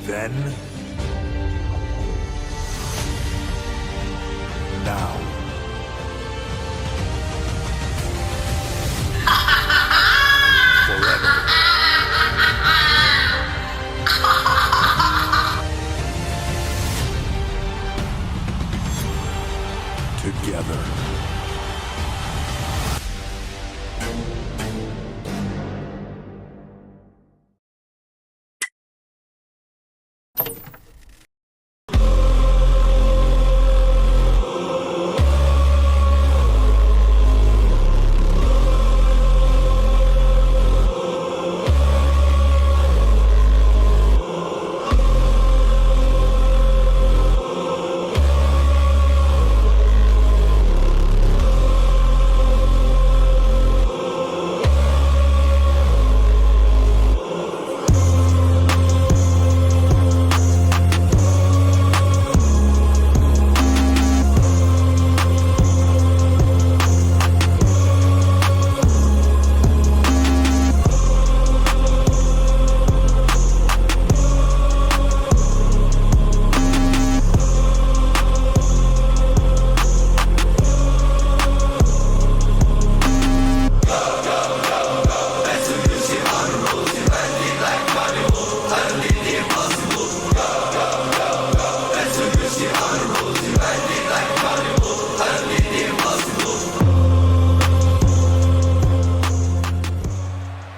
Then, now. Forever. Together.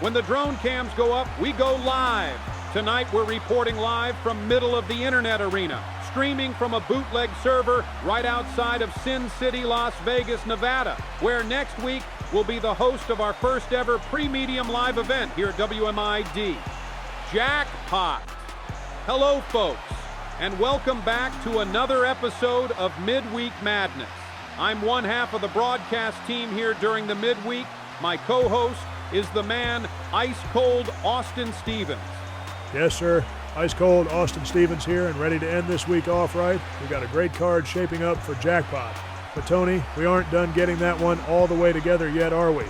When the drone cams go up, we go live. Tonight, we're reporting live from middle of the internet arena, streaming from a bootleg server right outside of Sin City, Las Vegas, Nevada, where next week we'll be the host of our first ever pre-medium live event here at WMID. Jackpot. Hello, folks, and welcome back to another episode of Midweek Madness. I'm one half of the broadcast team here during the midweek. My co-host is the man, ice-cold Austin Stevens. Yes, sir. Ice-cold Austin Stevens here and ready to end this week off right. We got a great card shaping up for Jackpot. But, Tony, we aren't done getting that one all the way together yet, are we?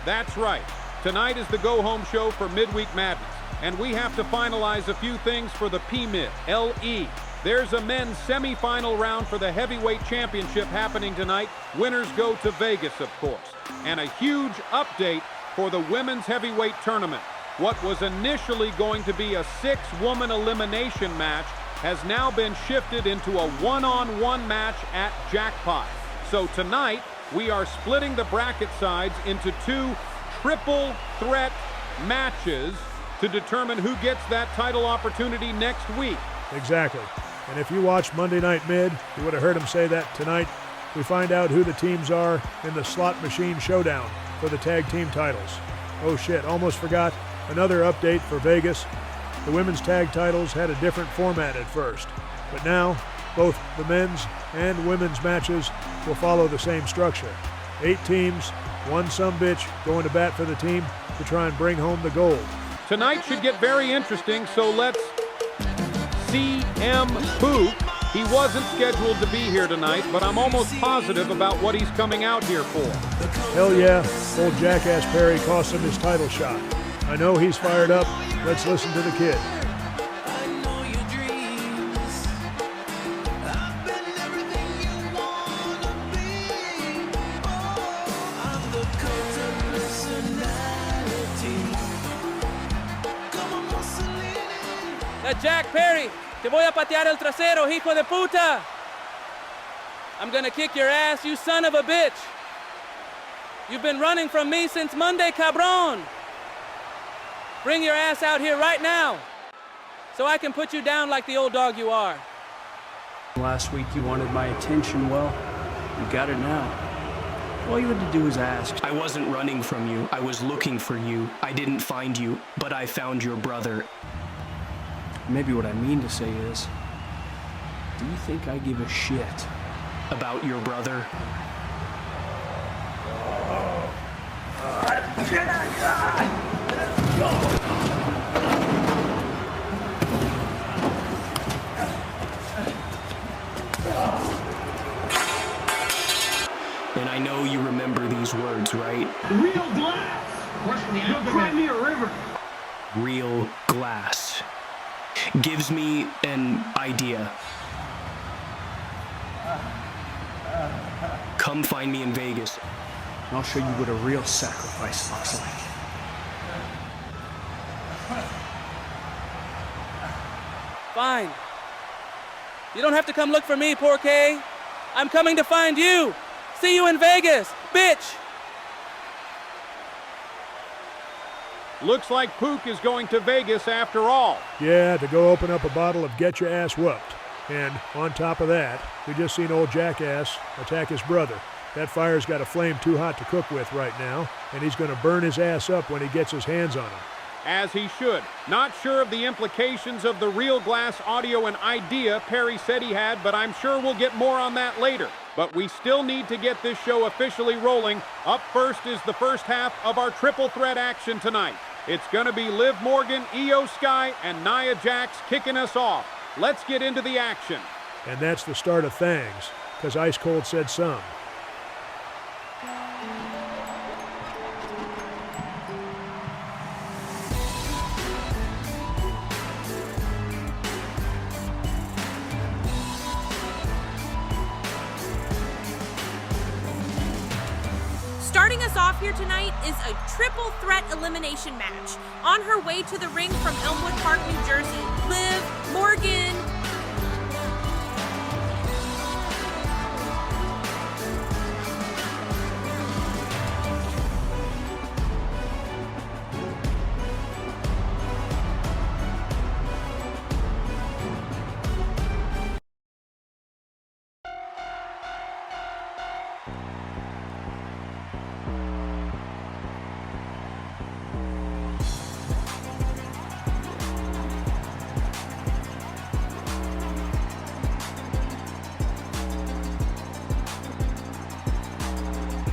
That's right. Tonight is the go-home show for Midweek Madness, and we have to finalize a few things for the PMID, LE. There's a men's semifinal round for the heavyweight championship happening tonight. Winners go to Vegas, of course. And a huge update for the women's heavyweight tournament. What was initially going to be a 6-woman elimination match has now been shifted into a one-on-one match at Jackpot. So tonight, we are splitting the bracket sides into 2 triple threat matches to determine who gets that title opportunity next week. Exactly. And if you watched Monday Night Mid, you would have heard him say that tonight we find out who the teams are in the slot machine showdown for the tag team titles. Oh shit, almost forgot. Another update for Vegas. The women's tag titles had a different format at first, but now both the men's and women's matches will follow the same structure. 8 teams, one sumbitch going to bat for the team to try and bring home the gold. Tonight should get very interesting, so let's CM POOK. He wasn't scheduled to be here tonight, but I'm almost positive about what he's coming out here for. Hell yeah, old Jackass Perry cost him his title shot. I know he's fired up. Let's listen to the kid. Jack Perry, te voy a patear el trasero, hijo de puta. I'm gonna kick your ass, you son of a bitch. You've been running from me since Monday, cabron. Bring your ass out here right now so I can put you down like the old dog you are. Last week you wanted my attention, well, you got it now. All you had to do was ask. I wasn't running from you, I was looking for you. I didn't find you, but I found your brother. Maybe what I mean to say is, do you think I give a shit about your brother? And I know you remember these words, right? Real glass! You'll cry me a river. Real glass. gives me an idea. Come find me in Vegas. I'll show you what a real sacrifice looks like. Fine. You don't have to come look for me, Porky. I'm coming to find you. See you in Vegas, bitch. Looks like POOK is going to Vegas after all. Yeah, to go open up a bottle of Get Your Ass Whooped. And on top of that, we just seen old Jackass attack his brother. That fire's got a flame too hot to cook with right now, and he's going to burn his ass up when he gets his hands on him. As he should. Not sure of the implications of the real glass audio and idea Perry said he had, but I'm sure we'll get more on that later. But we still need to get this show officially rolling. Up first is the first half of our triple threat action tonight. It's going to be LIV MORGAN, IYO SKY, and NIA JAX kicking us off. Let's get into the action. And that's the start of things, because Ice Cold said some. Starting us off here tonight is a triple threat elimination match. On her way to the ring from Elmwood Park, New Jersey, LIV Morgan.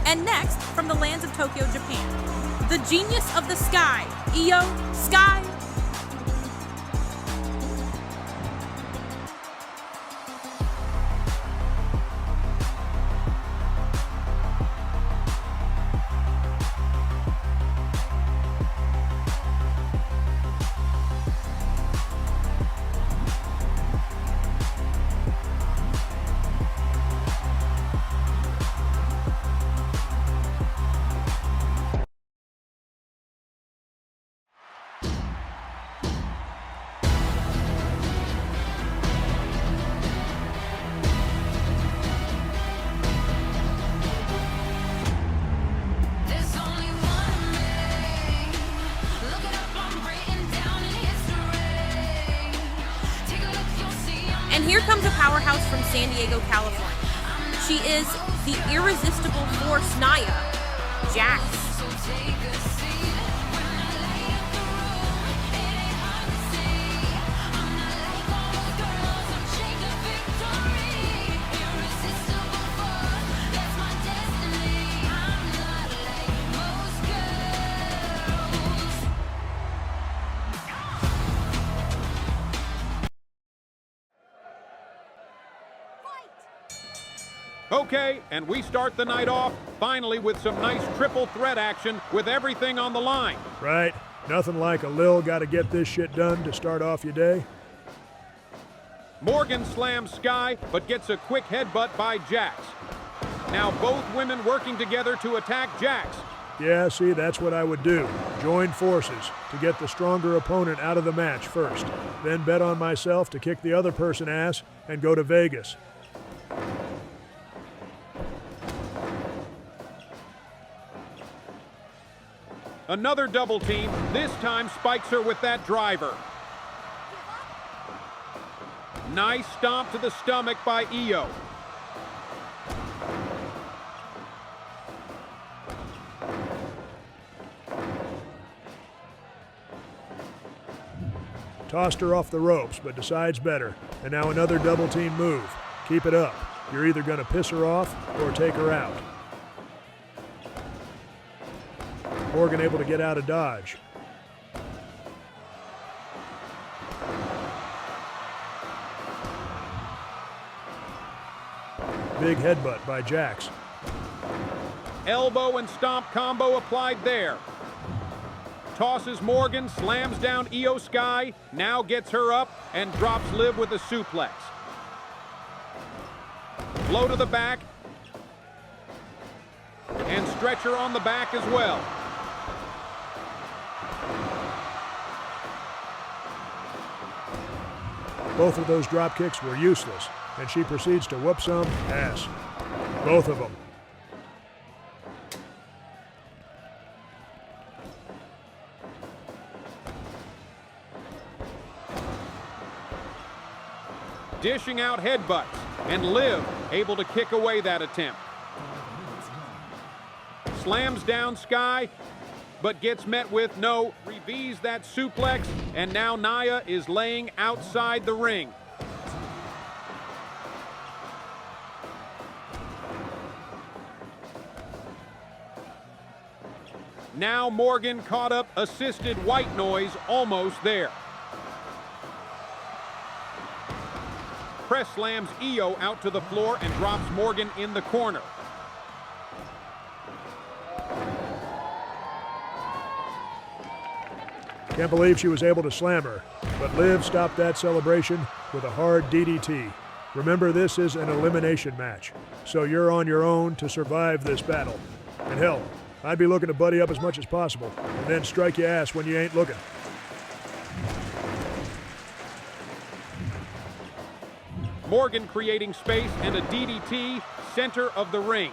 And next, from the lands of Tokyo, Japan, the genius of the sky, IYO SKY. And here comes a powerhouse from San Diego, California. She is the irresistible force NIA JAX. Okay, and we start the night off, finally, with some nice triple threat action with everything on the line. Right. Nothing like a Lil gotta get this shit done to start off your day. Morgan slams Sky, but gets a quick headbutt by Jax. Now both women working together to attack Jax. Yeah, see, that's what I would do. Join forces to get the stronger opponent out of the match first. Then bet on myself to kick the other person ass and go to Vegas. Another double team, this time spikes her with that driver. Nice stomp to the stomach by IYO. Tossed her off the ropes, but decides better. And now another double team move. Keep it up. You're either going to piss her off or take her out. Morgan able to get out of dodge. Big headbutt by Jax. Elbow and stomp combo applied there. Tosses Morgan, slams down IYO SKY, now gets her up, and drops Liv with a suplex. Blow to the back. And stretcher on the back as well. Both of those drop kicks were useless, and she proceeds to whoop some ass. Both of them. Dishing out headbutts, and Liv able to kick away that attempt. Slams down Sky, but gets met with no. Revees that suplex, and now Nia is laying outside the ring. Now Morgan caught up, assisted white noise, almost there. Press slams IYO out to the floor and drops Morgan in the corner. Can't believe she was able to slam her, but Liv stopped that celebration with a hard DDT. Remember, this is an elimination match, so you're on your own to survive this battle. And hell, I'd be looking to buddy up as much as possible, and then strike your ass when you ain't looking. Morgan creating space and a DDT, center of the ring.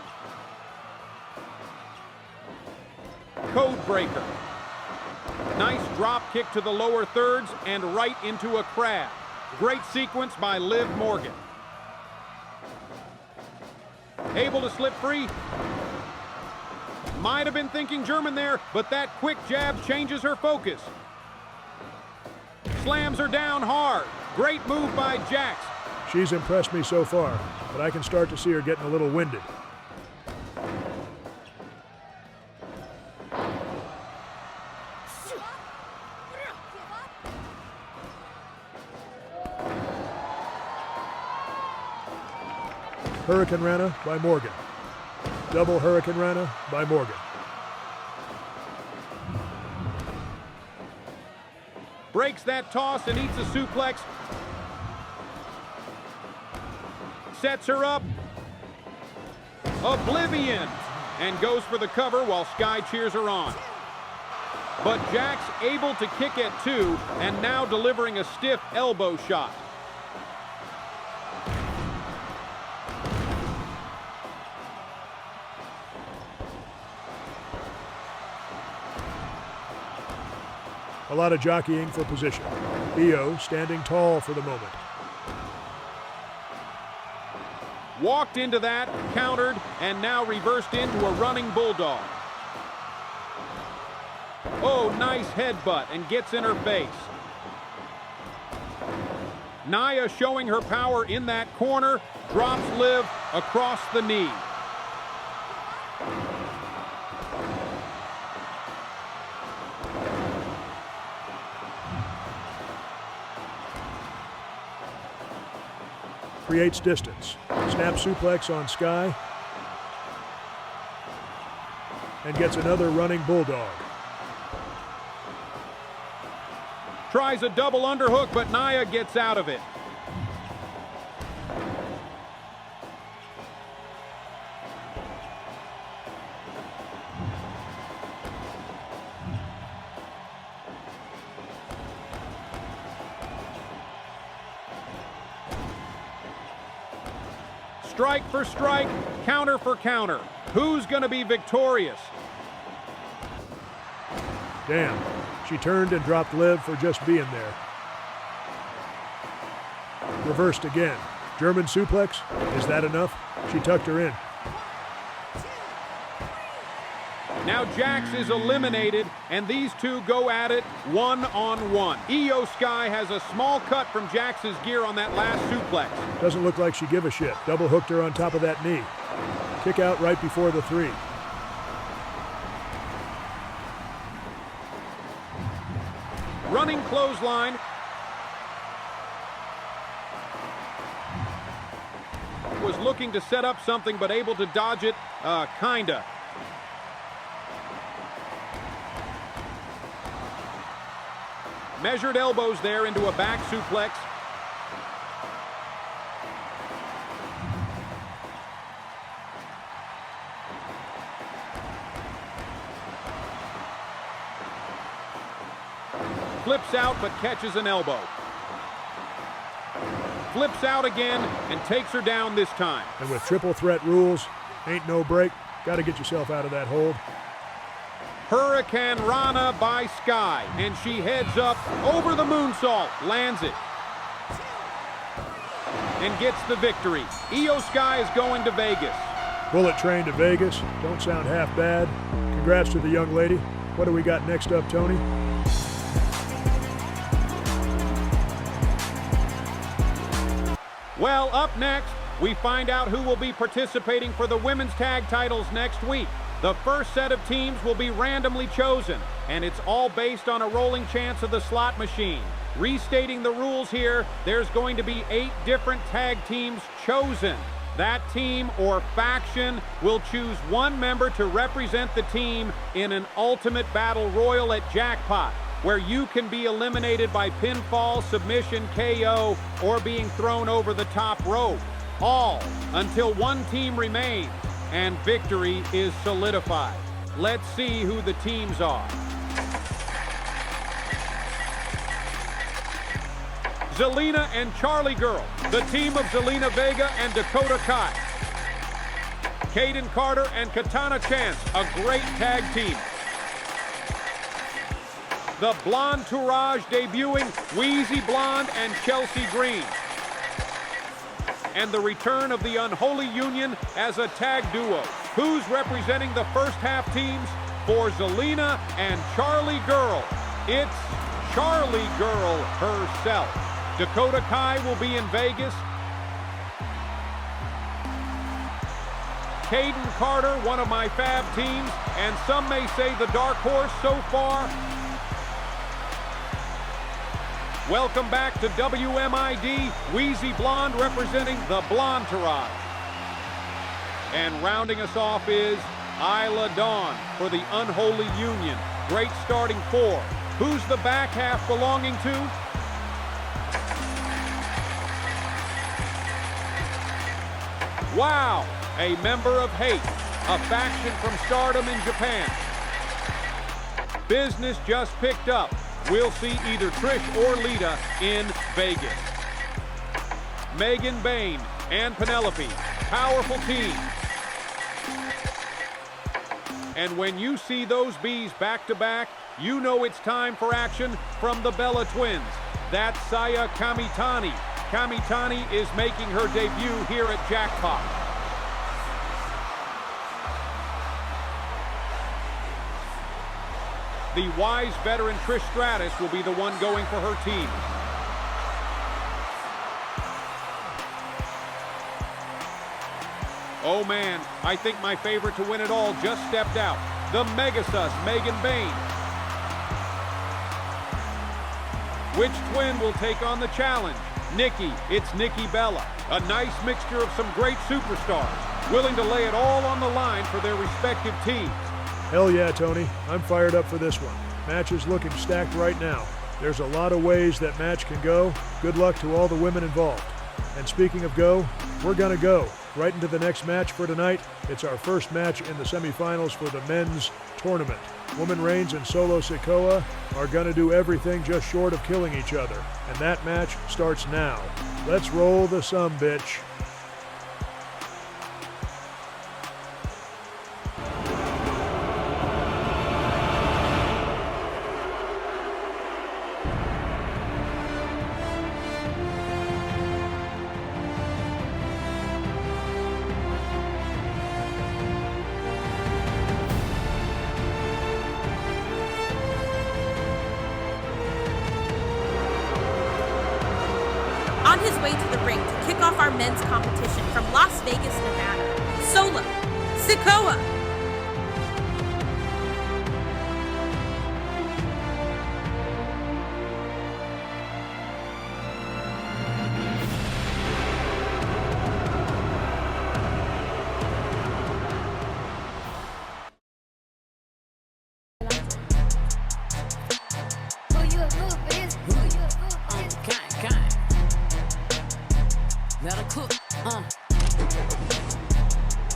Code breaker. Nice drop kick to the lower thirds and right into a crab. Great sequence by LIV Morgan. Able to slip free. Might have been thinking German there, but that quick jab changes her focus. Slams her down hard. Great move by Jax. She's impressed me so far, but I can start to see her getting a little winded. Hurricane Rana by Morgan. Double Hurricane Rana by Morgan. Breaks that toss and eats a suplex. Sets her up. Oblivion. And goes for the cover while Sky cheers her on. But Jax able to kick at 2 and now delivering a stiff elbow shot. A lot of jockeying for position. IYO standing tall for the moment. Walked into that, countered, and now reversed into a running bulldog. Oh, nice headbutt, and gets in her face. Nia showing her power in that corner, drops Liv across the knee. Creates distance. Snap suplex on Sky. And gets another running bulldog. Tries a double underhook, but Nia gets out of it. Strike for strike, counter for counter. Who's going to be victorious? Damn, she turned and dropped Liv for just being there. Reversed again. German suplex, is that enough? She tucked her in. Now Jax is eliminated, and these two go at it one-on-one. IYO SKY has a small cut from Jax's gear on that last suplex. Doesn't look like she give a shit. Double hooked her on top of that knee. Kick out right before the 3. Running clothesline. Was looking to set up something, but able to dodge it, kinda. Measured elbows there into a back suplex. Flips out but catches an elbow. Flips out again and takes her down this time. And with triple threat rules, ain't no break. Got to get yourself out of that hold. Hurricane Rana by Sky, and she heads up over the moonsault, lands it, and gets the victory. IYO SKY is going to Vegas. Bullet train to Vegas. Don't sound half bad. Congrats to the young lady. What do we got next up, Tony? Well, up next, we find out who will be participating for the women's tag titles next week. The first set of teams will be randomly chosen, and it's all based on a rolling chance of the slot machine. Restating the rules here, there's going to be 8 different tag teams chosen. That team or faction will choose one member to represent the team in an ultimate battle royal at Jackpot, where you can be eliminated by pinfall, submission, KO, or being thrown over the top rope. All until one team remains and victory is solidified. Let's see who the teams are. Zelina and Charlie Girl, the team of Zelina Vega and Dakota Kai. Caden Carter and Katana Chance, a great tag team. The Blonde Tourage debuting Wheezy Blonde and Chelsea Green. And the return of the Unholy Union as a tag duo. Who's representing the first half teams? For Zelina and Charlie Girl, it's Charlie Girl herself. Dakota Kai will be in Vegas. Caden Carter, one of my fab teams, and some may say the dark horse so far. Welcome back to WMID, Wheezy Blonde representing the Blonde Tourage. And rounding us off is Isla Dawn for the Unholy Union. Great starting 4. Who's the back half belonging to? Wow, a member of Hate, a faction from Stardom in Japan. Business just picked up. We'll see either Trish or Lita in Vegas. Megan Bain and Penelope, powerful team. And when you see those bees back to back, you know it's time for action from the Bella Twins. That's Saya Kamitani. Kamitani is making her debut here at Jackpot. The wise veteran Trish Stratus will be the one going for her team. Oh man, I think my favorite to win it all just stepped out. The Megasus, Megan Bain. Which twin will take on the challenge? Nikki, it's Nikki Bella. A nice mixture of some great superstars, willing to lay it all on the line for their respective teams. Hell yeah, Tony. I'm fired up for this one. Match is looking stacked right now. There's a lot of ways that match can go. Good luck to all the women involved. And speaking of go, we're gonna go right into the next match for tonight. It's our first match in the semifinals for the men's tournament. Woman Reigns and Solo SIKOA are gonna do everything just short of killing each other. And that match starts now. Let's roll the sumbitch. On his way to the ring to kick off our men's competition from Las Vegas, Nevada, Solo SIKOA. Let her cook,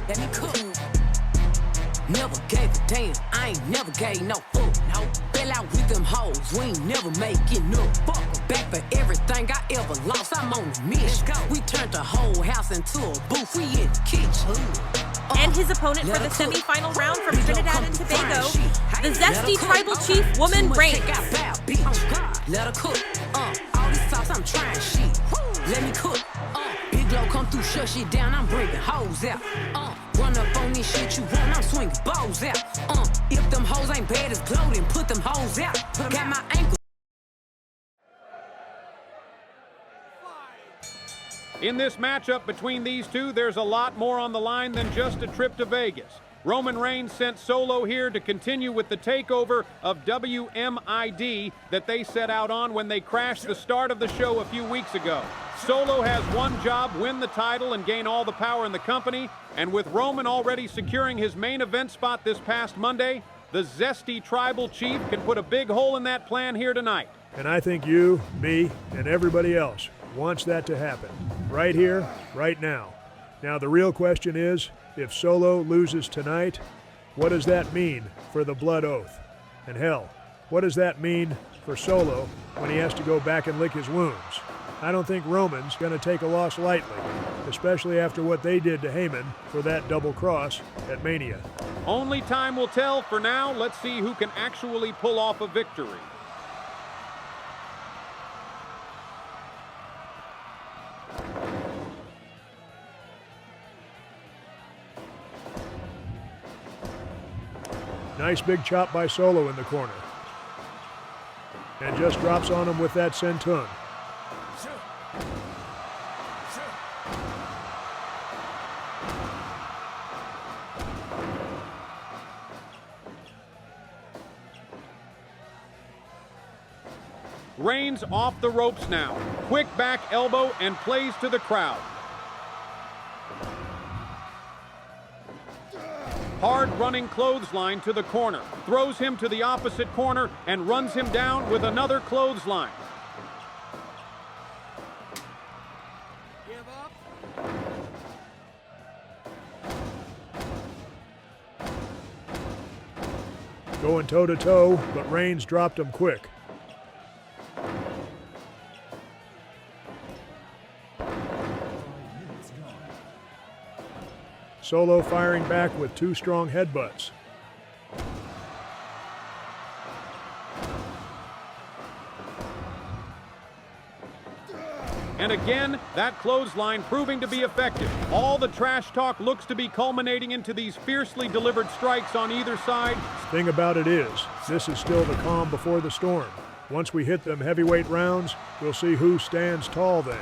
let me cook. Never gave a damn, I ain't never gave no food, no. Feel out with them hoes, we ain't never making no fuck. Back for everything I ever lost, I'm on a mission. We turned the whole house into a booth, we in the kitchen. And his opponent for the semifinal round from Trinidad and Tobago, the zesty tribal chief woman Reigns. Let her cook, all this sauce I'm trying shit. Let me cook, big low come through, shut shit down, I'm bringing hoes out. Run up on this shit you want, I'm swinging bows out. If them hoes ain't bad as glow, then put them hoes out. Got my ankle. In this matchup between these two, there's a lot more on the line than just a trip to Vegas. Roman Reigns sent Solo here to continue with the takeover of WMID that they set out on when they crashed the start of the show a few weeks ago. Solo has one job, win the title and gain all the power in the company. And with Roman already securing his main event spot this past Monday, the zesty tribal chief can put a big hole in that plan here tonight. And I think you, me, and everybody else wants that to happen. Right here, right now. Now the real question is, if Solo loses tonight, what does that mean for the blood oath? And hell, what does that mean for Solo when he has to go back and lick his wounds? I don't think Roman's going to take a loss lightly, especially after what they did to Heyman for that double cross at Mania. Only time will tell. For now, let's see who can actually pull off a victory. Nice big chop by Solo in the corner. And just drops on him with that senton. Reigns off the ropes now. Quick back elbow and plays to the crowd. Hard running clothesline to the corner. Throws him to the opposite corner and runs him down with another clothesline. Going toe-to-toe, but Reigns dropped him quick. Solo firing back with two strong headbutts. And again, that clothesline proving to be effective. All the trash talk looks to be culminating into these fiercely delivered strikes on either side. Thing about it is, this is still the calm before the storm. Once we hit them heavyweight rounds, we'll see who stands tall then.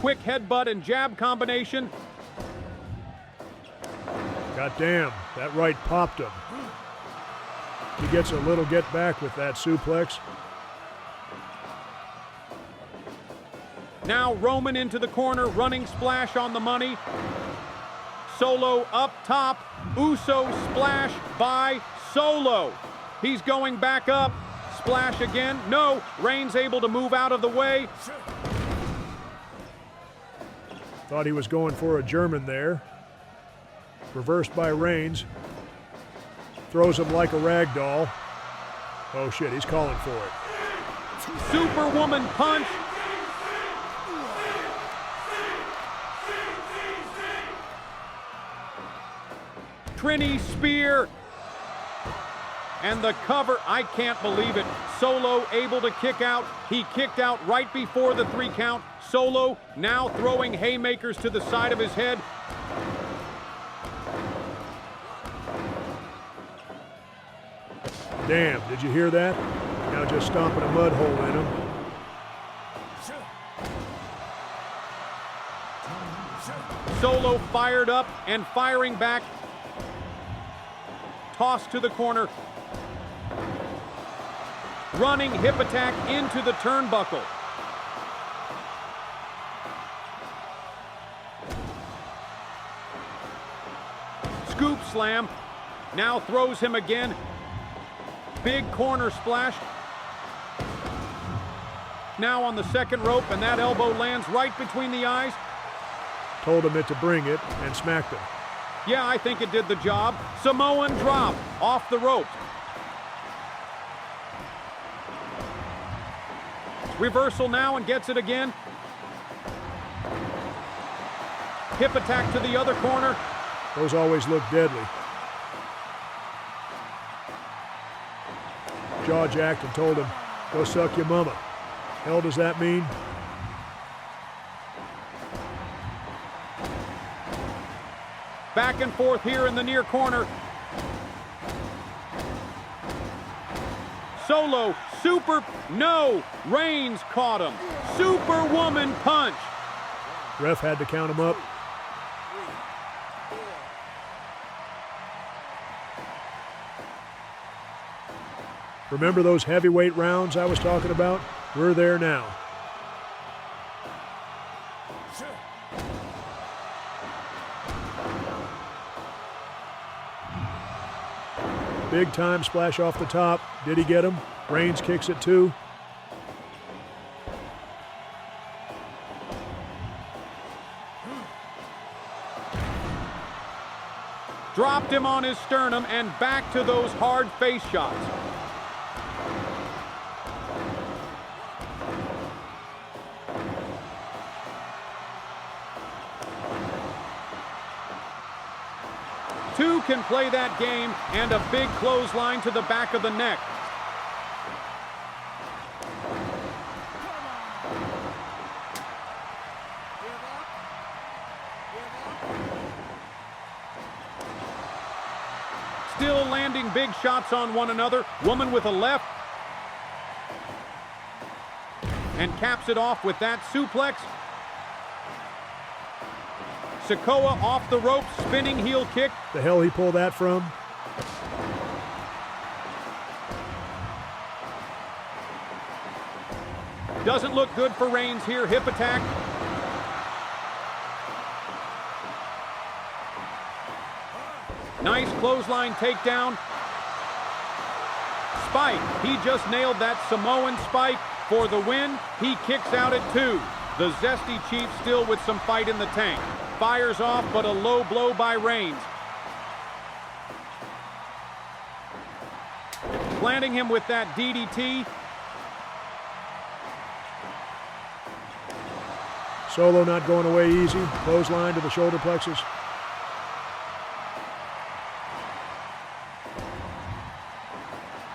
Quick headbutt and jab combination. Goddamn, that right popped him. He gets a little get back with that suplex. Now Roman into the corner, running splash on the money. Solo up top. Uso splash by Solo. He's going back up. Splash again. No. Reigns able to move out of the way. Thought he was going for a German there. Reversed by Reigns. Throws him like a rag doll. Oh shit, he's calling for it. Superwoman punch. Trini spear. And the cover, I can't believe it. Solo able to kick out. He kicked out right before the 3 count. Solo now throwing haymakers to the side of his head. Damn, did you hear that? Now just stomping a mud hole in him. Solo fired up and firing back. Toss to the corner. Running hip attack into the turnbuckle. Scoop slam. Now throws him again. Big corner splash. Now on the second rope, and that elbow lands right between the eyes. Told him it to bring it and smacked him. Yeah, I think it did the job. Samoan drop off the ropes. Reversal now and gets it again. Hip attack to the other corner. Those always look deadly. Jaw jacked and told him, go suck your mama. Hell does that mean? Back and forth here in the near corner. Solo, super, no. Reigns caught him. Superwoman punch. Ref had to count him up. Remember those heavyweight rounds I was talking about? We're there now. Big time splash off the top. Did he get him? Reigns kicks it too. Dropped him on his sternum and back to those hard face shots. Two can play that game, and a big clothesline to the back of the neck. Still landing big shots on one another. Woman with a left. And caps it off with that suplex. SIKOA off the ropes, spinning heel kick. The hell he pulled that from? Doesn't look good for Reigns here. Hip attack. Nice clothesline takedown. Spike. He just nailed that Samoan spike for the win. He kicks out at 2. The Zesty Chief still with some fight in the tank. Fires off, but a low blow by Reigns. Planting him with that DDT. Solo not going away easy. Clothesline to the shoulder plexus.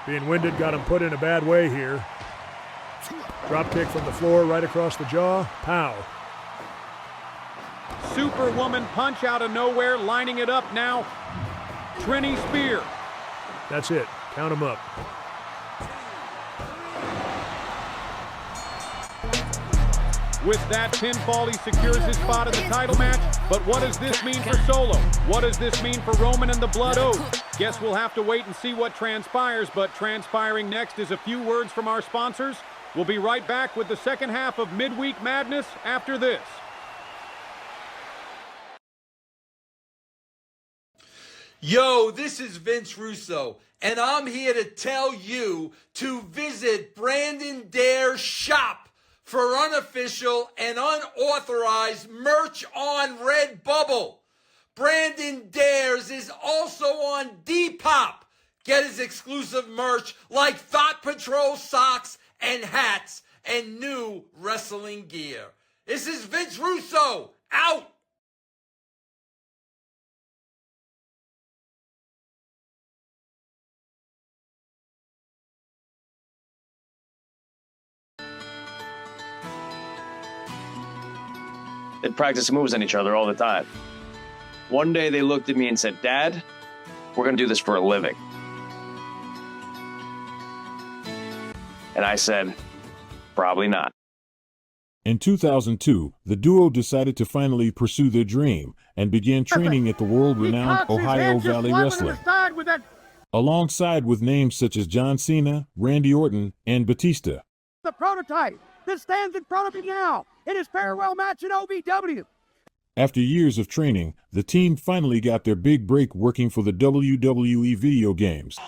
Being winded got him put in a bad way here. Drop kick from the floor right across the jaw. Pow. Superwoman punch out of nowhere, lining it up now. Trini spear. That's it. Count him up. With that pinfall, he secures his spot in the title match. But what does this mean for Solo? What does this mean for Roman and the Blood Oath? Guess we'll have to wait and see what transpires, but transpiring next is a few words from our sponsors. We'll be right back with the second half of Midweek Madness after this. Yo, this is Vince Russo, and I'm here to tell you to visit Brandon Dare's shop for unofficial and unauthorized merch on Redbubble. Brandon Dares is also on Depop. Get his exclusive merch like Thought Patrol socks and hats and new wrestling gear. This is Vince Russo, out! They'd practice moves on each other all the time. One day they looked at me and said, "Dad, we're going to do this for a living." And I said, "Probably not." In 2002, the duo decided to finally pursue their dream and began training at the world-renowned Ohio Valley Wrestling, alongside with names such as John Cena, Randy Orton, and Batista. The prototype that stands in front of you now in his farewell match in OVW. After years of training, the team finally got their big break working for the WWE video games.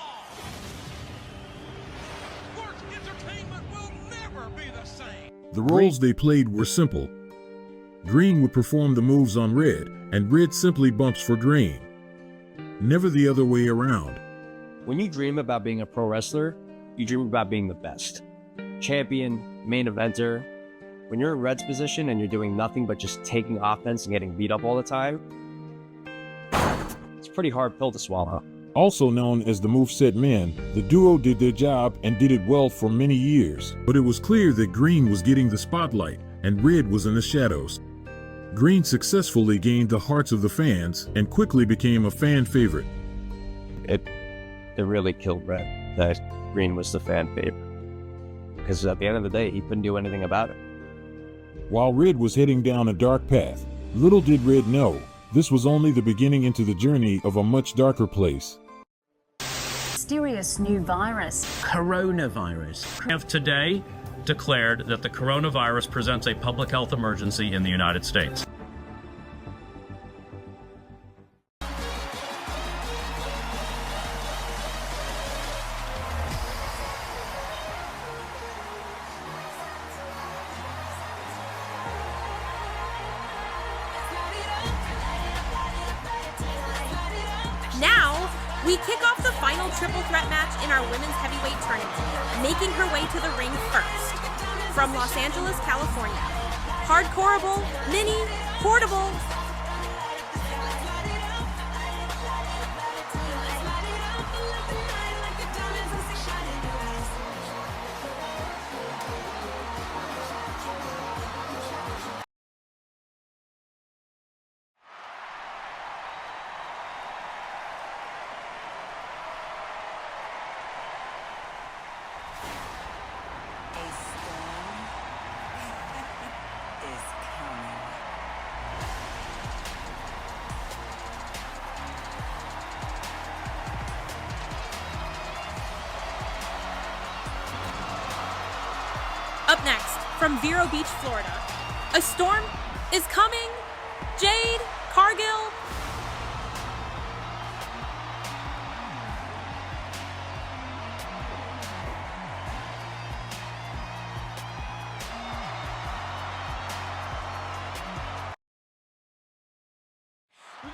The roles they played were simple. Green would perform the moves on Red, and Red simply bumps for Green. Never the other way around. When you dream about being a pro wrestler, you dream about being the best. Champion, main eventer. When you're in Red's position and you're doing nothing but just taking offense and getting beat up all the time, it's a pretty hard pill to swallow. Also known as the Moveset Men, the duo did their job and did it well for many years. But it was clear that Green was getting the spotlight and Red was in the shadows. Green successfully gained the hearts of the fans and quickly became a fan favorite. It really killed Red that Green was the fan favorite. Because at the end of the day, he couldn't do anything about it. While Red was heading down a dark path, little did Red know, this was only the beginning into the journey of a much darker place. Mysterious new virus. Coronavirus. Have today declared that the coronavirus presents a public health emergency in the United States. Now, we kick off the final triple threat match in our women's heavyweight tournament, making her way to the ring first. From Los Angeles, California, hardcoreable, mini, portable. Up next, from Vero Beach, Florida, a storm is coming. Jade, Cargill.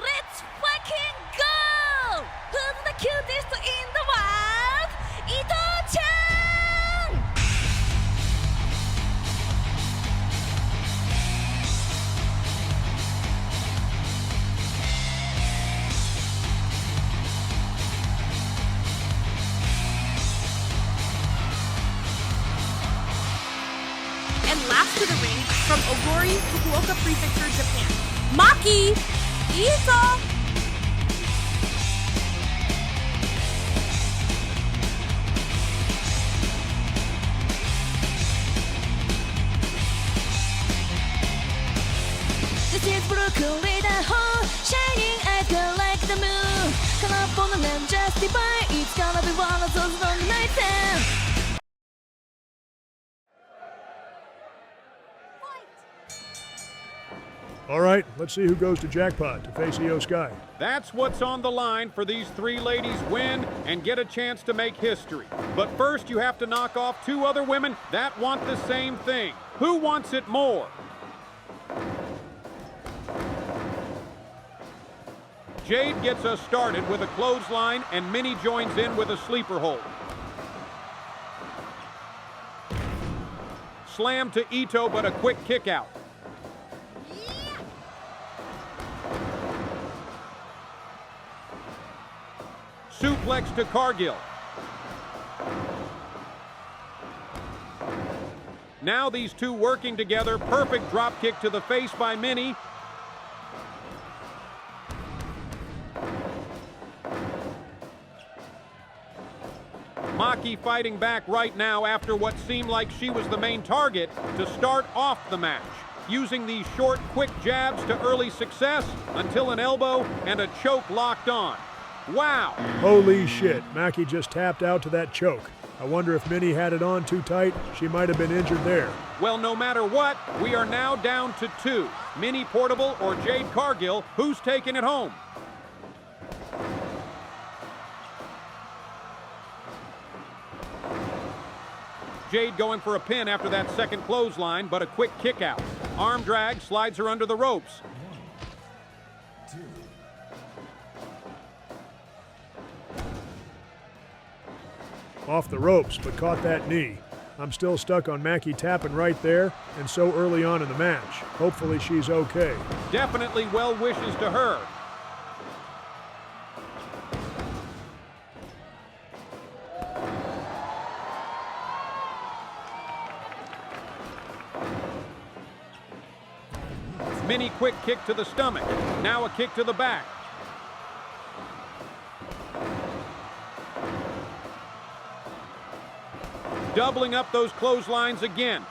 Let's fucking go! Who's the cutest in the world? ITOH-chan! And last to the ring, from Ogori, Fukuoka Prefecture, Japan, MAKI Ito. This is Brooklyn, the whole shining eyes go like the moon. Colorful and just divine, it's gonna be one of those long nights. All right, let's see who goes to Jackpot to face IYO SKY. That's what's on the line for these three ladies. Win and get a chance to make history. But first, you have to knock off two other women that want the same thing. Who wants it more? Jade gets us started with a clothesline, and Minnie joins in with a sleeper hold. Slam to Ito, but a quick kick out. Suplex to Cargill. Now these two working together. Perfect drop kick to the face by Minnie. MAKI fighting back right now after what seemed like she was the main target to start off the match. Using these short, quick jabs to early success until an elbow and a choke locked on. Wow. Holy shit, MAKI just tapped out to that choke. I wonder if Minnie had it on too tight. She might have been injured there. Well, no matter what, we are now down to two. Minnie Portable or Jade Cargill. Who's taking it home? Jade going for a pin after that second clothesline, but a quick kick out. Arm drag slides her under the ropes. Off the ropes, but caught that knee. I'm still stuck on MAKI tapping right there, and so early on in the match. Hopefully she's okay. Definitely well wishes to her. Minnie quick kick to the stomach. Now a kick to the back. Doubling up those clotheslines again.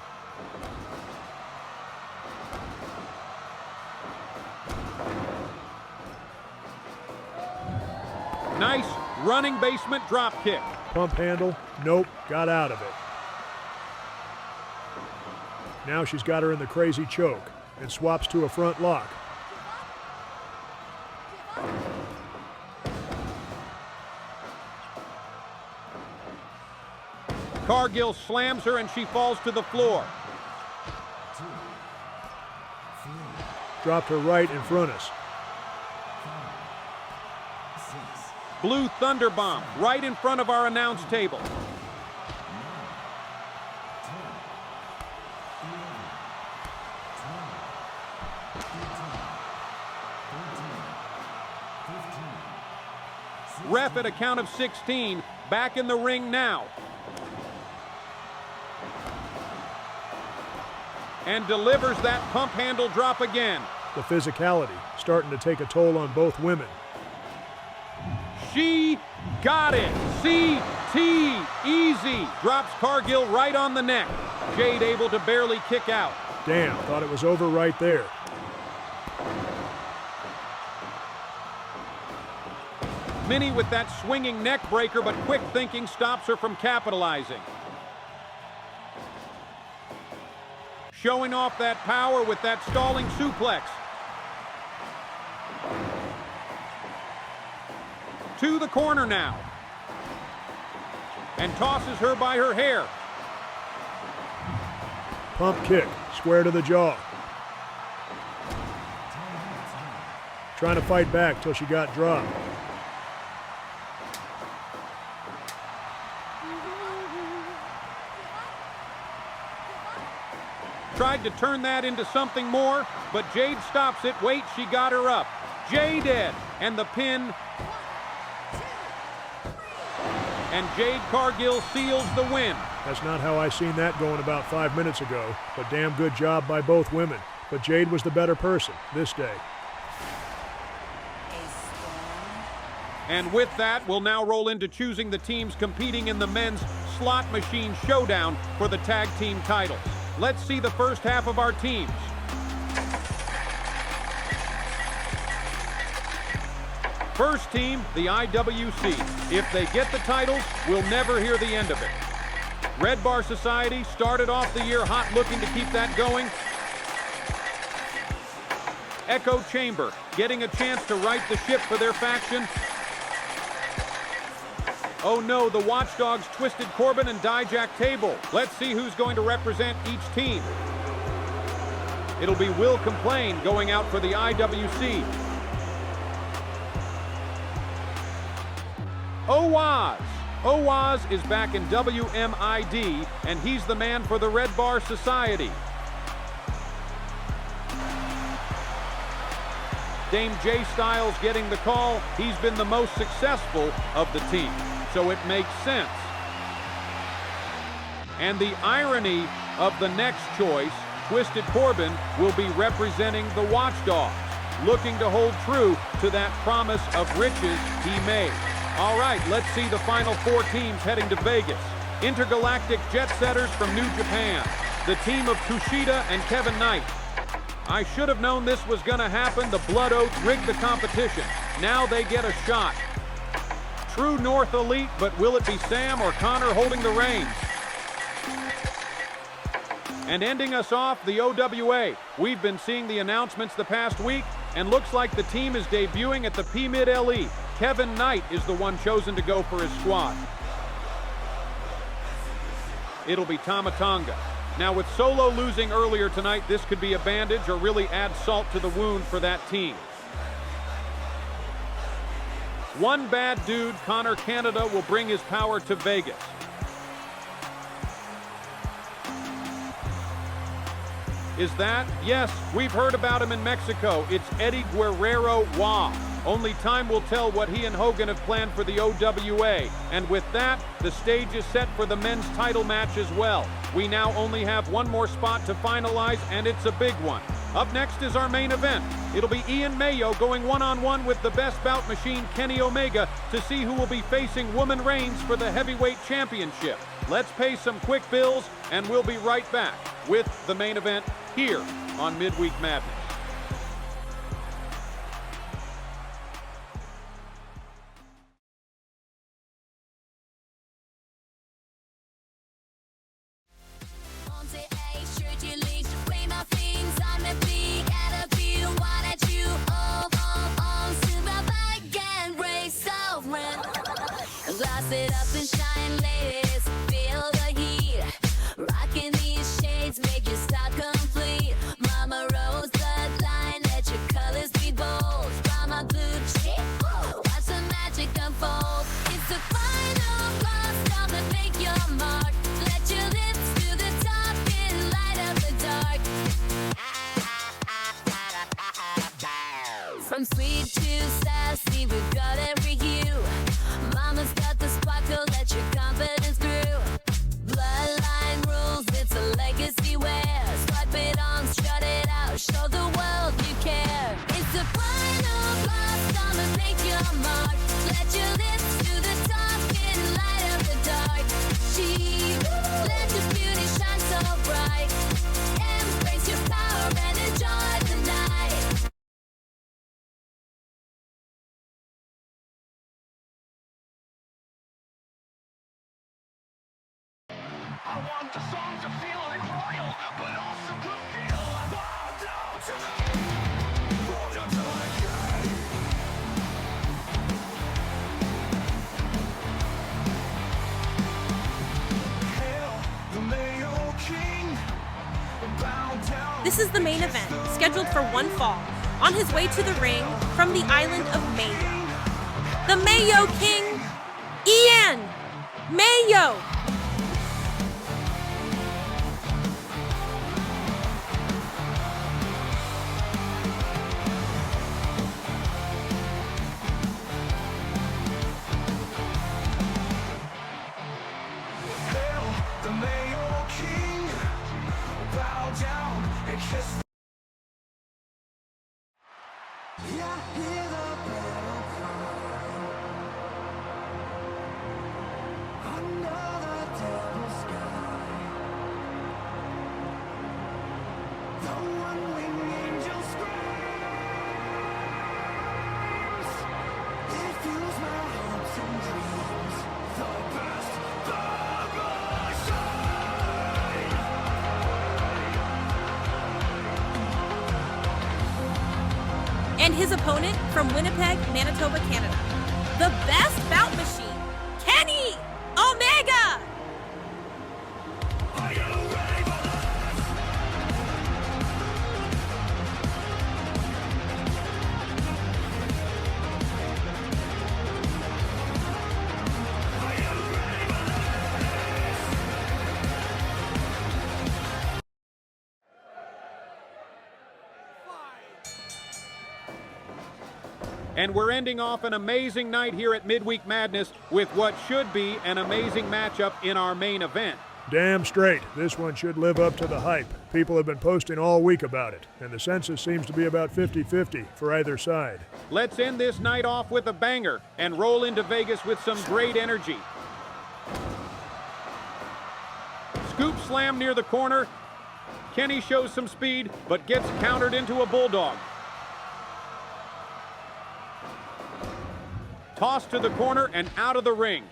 Nice running basement drop kick. Pump handle, nope, got out of it. Now she's got her in the crazy choke and swaps to a front lock. Cargill slams her and she falls to the floor. Dropped her right in front of us. Blue Thunder Bomb right in front of our announce table. Ref at a count of 16, back in the ring now. And delivers that pump handle drop again. The physicality starting to take a toll on both women. She got it. CT easy. Drops Cargill right on the neck. Jade able to barely kick out. Damn, thought it was over right there. Minnie with that swinging neck breaker, but quick thinking stops her from capitalizing. Showing off that power with that stalling suplex. To the corner now. And tosses her by her hair. Pump kick, square to the jaw. Trying to fight back till she got dropped. Tried to turn that into something more, but Jade stops it. Wait, she got her up. JADE and the pin. And Jade Cargill seals the win. That's not how I seen that going about 5 minutes ago, but damn good job by both women. But Jade was the better person this day. And with that, we'll now roll into choosing the teams competing in the men's slot machine showdown for the tag team titles. Let's see the first half of our teams. First team, the IWC. If they get the titles, we'll never hear the end of it. Red Bar Society started off the year hot, looking to keep that going. Echo Chamber getting a chance to right the ship for their faction. Oh no, the Watchdogs twisted Corbin and Dijak Table. Let's see who's going to represent each team. It'll be Will Complain going out for the IWC. Owaz. Owaz is back in WMID, and he's the man for the Red Bar Society. Dame J Styles getting the call. He's been the most successful of the team, so it makes sense. And the irony of the next choice, Twisted Corbin will be representing the Watchdogs, looking to hold true to that promise of riches he made. All right, let's see the final four teams heading to Vegas. Intergalactic Jet Setters from New Japan, the team of Kushida and Kevin Knight. I should have known this was gonna happen. The Blood Oath rigged the competition. Now they get a shot. True North Elite, but will it be Sam or Connor holding the reins? And ending us off, the OWA. We've been seeing the announcements the past week, and looks like the team is debuting at the P-Mid LE. Kevin Knight is the one chosen to go for his squad. it'll be Tama Tonga. Now, with Solo losing earlier tonight, this could be a bandage or really add salt to the wound for that team. One bad dude, Connor Canada, will bring his power to Vegas. Is that? Yes, we've heard about him in Mexico. It's Eddie Guerrero Wah. Only time will tell what he and Hogan have planned for the OWA. And with that, the stage is set for the men's title match as well. We now only have one more spot to finalize, and it's a big one. Up next is our main event. It'll be Ian MAYYO going one-on-one with the best bout machine, Kenny Omega, to see who will be facing Woman Reigns for the heavyweight championship. Let's pay some quick bills, and we'll be right back with the main event here on Midweek Madness. Glass it up and shine, ladies. Feel the heat. Rocking these shades make you stop complete. Mama Rose bloodline, let your colors be bold. Mama blue cheek, watch the magic unfold. It's the final boss, time to make your mark. Let your lips to the top and light up the dark. From sweet to sassy, we've got every hue. Mama's got the sparkle, let your confidence grow. Bloodline rules, it's a legacy wear. Swipe it on, strut it out, show the world you care. It's the final boss, time to make your mark. Let your lips to the top and light up the dark. She let your beauty shine so bright. Embrace your power and enjoy the night. I want the song to feel like royal, but also to feel like bow down to me. Bow down to my God. Hail the Mayo King. Bow down. This is the main event, scheduled for one fall. On his way to the ring from the island of MAYYO, the Mayo King, Ian MAYYO. Hail the Mayo King. Bow down and kiss. Yeah, I hear the battle cry under the devil's sky. The one-winged angel screams. It fuels my hopes and dreams. The best And his opponent from Winnipeg, Manitoba, Canada, the best bout machine, Kenny Omega. Are you ready for this? Are you ready for And we're ending off an amazing night here at Midweek Madness with what should be an amazing matchup in our main event. Damn straight. This one should live up to the hype. People have been posting all week about it, and the census seems to be about 50-50 for either side. Let's end this night off with a banger and roll into Vegas with some great energy. Scoop slam near the corner. Kenny shows some speed, but gets countered into a bulldog. Toss to the corner and out of the ring.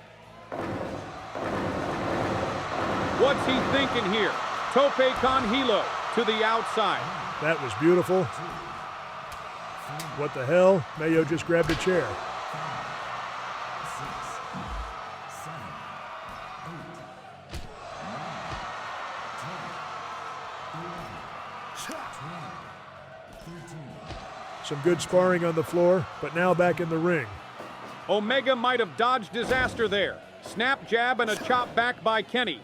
What's he thinking here? Tope con hilo to the outside. That was beautiful. What the hell? MAYYO just grabbed a chair. Some good sparring on the floor, but now back in the ring. Omega might have dodged disaster there. Snap jab and a chop back by Kenny.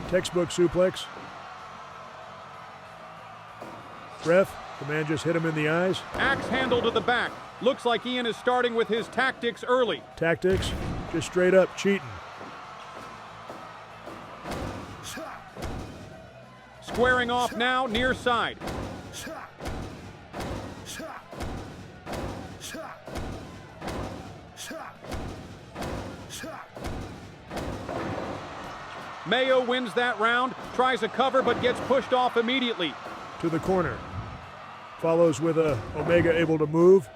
Textbook suplex. Ref, the man just hit him in the eyes. Axe handle to the back. Looks like Ian is starting with his tactics early. Tactics, just straight up cheating. Squaring off now, near side. MAYYO wins that round, tries a cover but gets pushed off immediately. To the corner. Follows with a Omega able to move.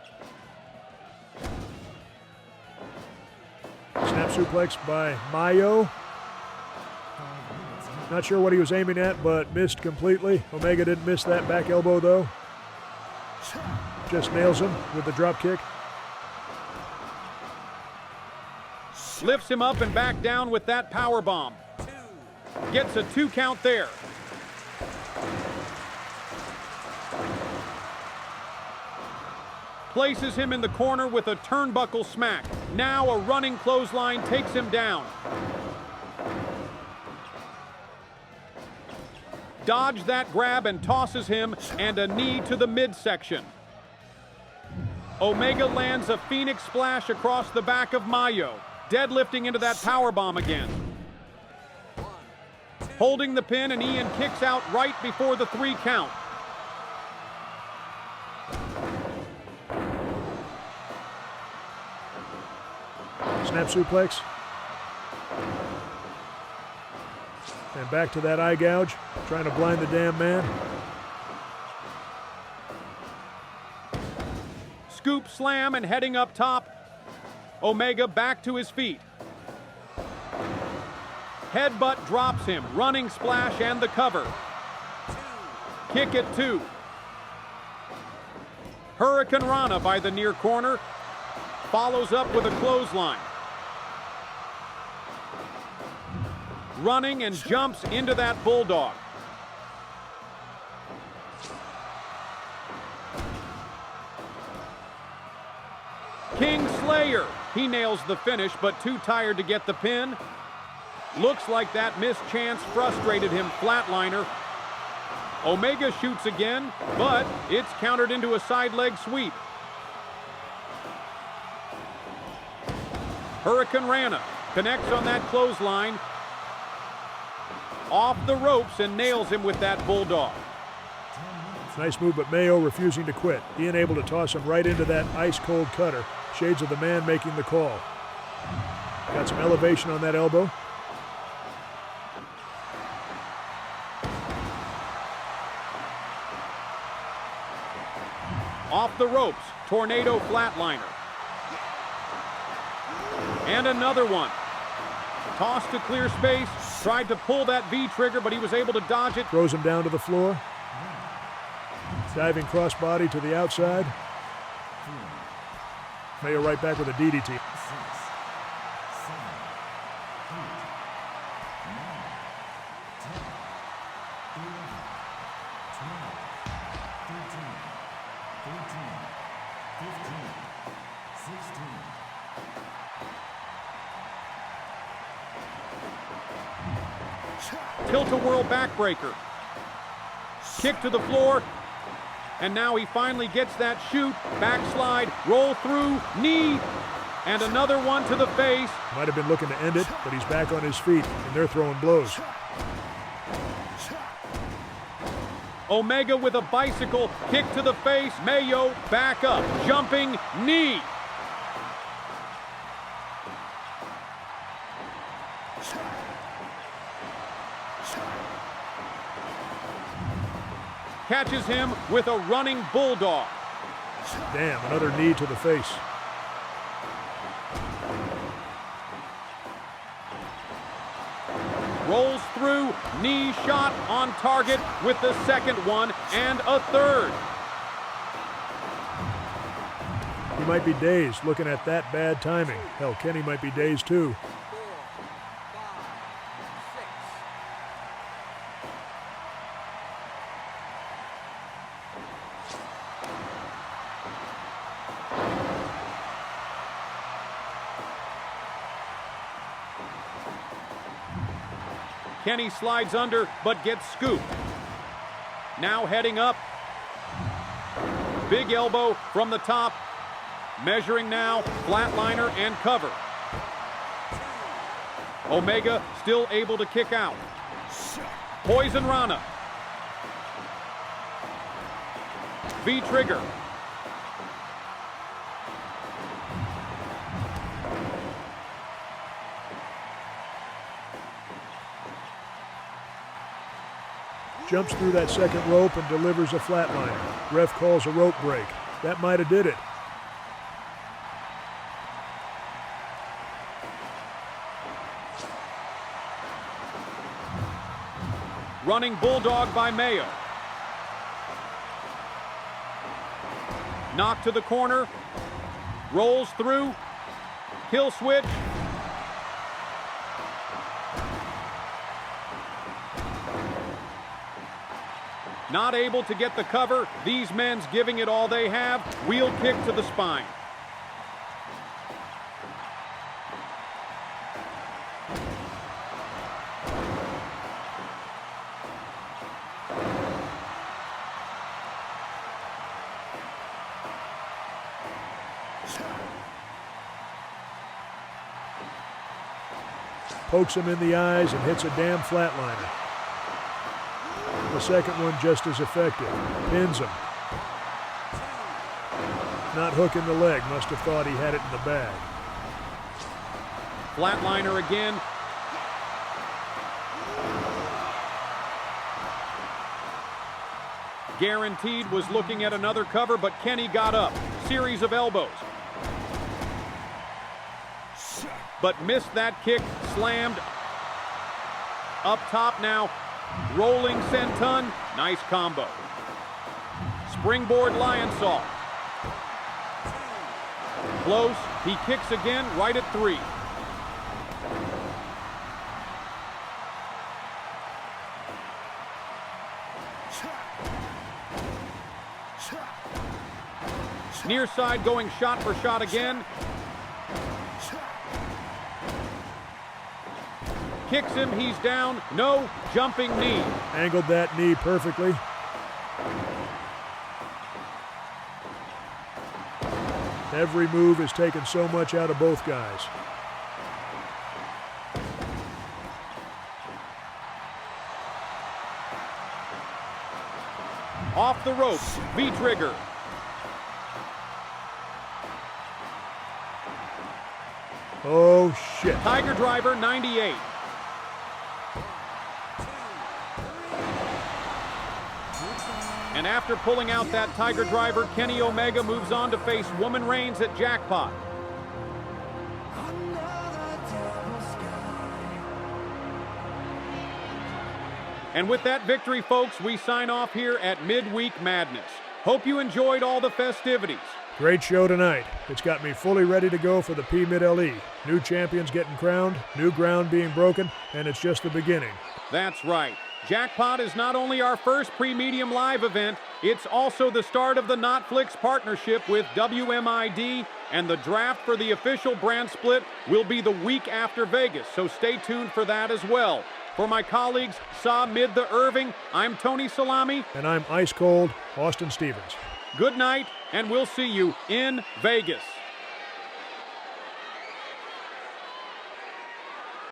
Snap suplex by MAYYO. Not sure what he was aiming at, but missed completely. Omega didn't miss that back elbow though. Just nails him with the drop kick. Lifts him up and back down with that power bomb. Gets a 2 count there. Places him in the corner with a turnbuckle smack. Now a running clothesline takes him down. Dodge that grab and tosses him, and a knee to the midsection. Omega lands a Phoenix splash across the back of MAYYO, deadlifting into that powerbomb again. Holding the pin, and Ian kicks out right before the 3 count. Snap suplex. And back to that eye gouge, trying to blind the damn man. Scoop slam and heading up top. Omega back to his feet. Headbutt drops him, running splash and the cover. Kick at 2. Hurricane Rana by the near corner. Follows up with a clothesline. Running and jumps into that bulldog. King Slayer. He nails the finish, but too tired to get the pin. Looks like that missed chance frustrated him. Flatliner. Omega shoots again, but it's countered into a side leg sweep. Hurricane Rana connects on that clothesline. Off the ropes and nails him with that bulldog. Nice move, but MAYYO refusing to quit. Ian able to toss him right into that ice-cold cutter. Shades of the man making the call. Got some elevation on that elbow. Off the ropes, tornado flatliner. And another one. Tossed to clear space, tried to pull that V trigger, but he was able to dodge it. Throws him down to the floor. Diving crossbody to the outside. MAYYO right back with a DDT. Tilt-a-whirl backbreaker. Kick to the floor. And now he finally gets that shoot. Backslide, roll through, knee. And another one to the face. Might have been looking to end it, but he's back on his feet, and they're throwing blows. Omega with a bicycle, kick to the face. MAYYO back up, jumping knee. Catches him with a running bulldog. Damn, another knee to the face. Rolls through, knee shot on target with the second one and a third. He might be dazed looking at that bad timing. Hell, Kenny might be dazed too. Kenny slides under, but gets scooped. Now heading up. Big elbow from the top. Measuring now, flatliner and cover. Omega still able to kick out. Poison Rana. V-trigger. Jumps through that second rope and delivers a flatliner. Ref calls a rope break. That might have did it. Running bulldog by MAYYO. Knock to the corner. Rolls through. Kill switch. Not able to get the cover. These men's giving it all they have. Wheel kick to the spine. Pokes him in the eyes and hits a damn flatliner. The second one just as effective. Pins him. Not hooking the leg. Must have thought he had it in the bag. Flatliner again. Guaranteed was looking at another cover, but Kenny got up. Series of elbows. But missed that kick. Slammed. Up top now. Rolling senton, nice combo. Springboard Lionsaw. Close, he kicks again, right at 3. Near side going shot for shot again. Kicks him, he's down, no, jumping knee. Angled that knee perfectly. Every move has taken so much out of both guys. Off the ropes, V-trigger. Oh, shit. Tiger driver, 98. And after pulling out that Tiger driver, Kenny Omega moves on to face Woman Reigns at Jackpot. And with that victory, folks, we sign off here at Midweek Madness. Hope you enjoyed all the festivities. Great show tonight. It's got me fully ready to go for the P-Mid LE. New champions getting crowned, new ground being broken, and it's just the beginning. That's right. Jackpot is not only our first pre-medium live event, it's also the start of the Netflix partnership with WMID, and the draft for the official brand split will be the week after Vegas, so stay tuned for that as well. For my colleagues, Sa Mid the Irving, I'm Tony Salami. And I'm ice cold Austin Stevens. Good night, and we'll see you in Vegas.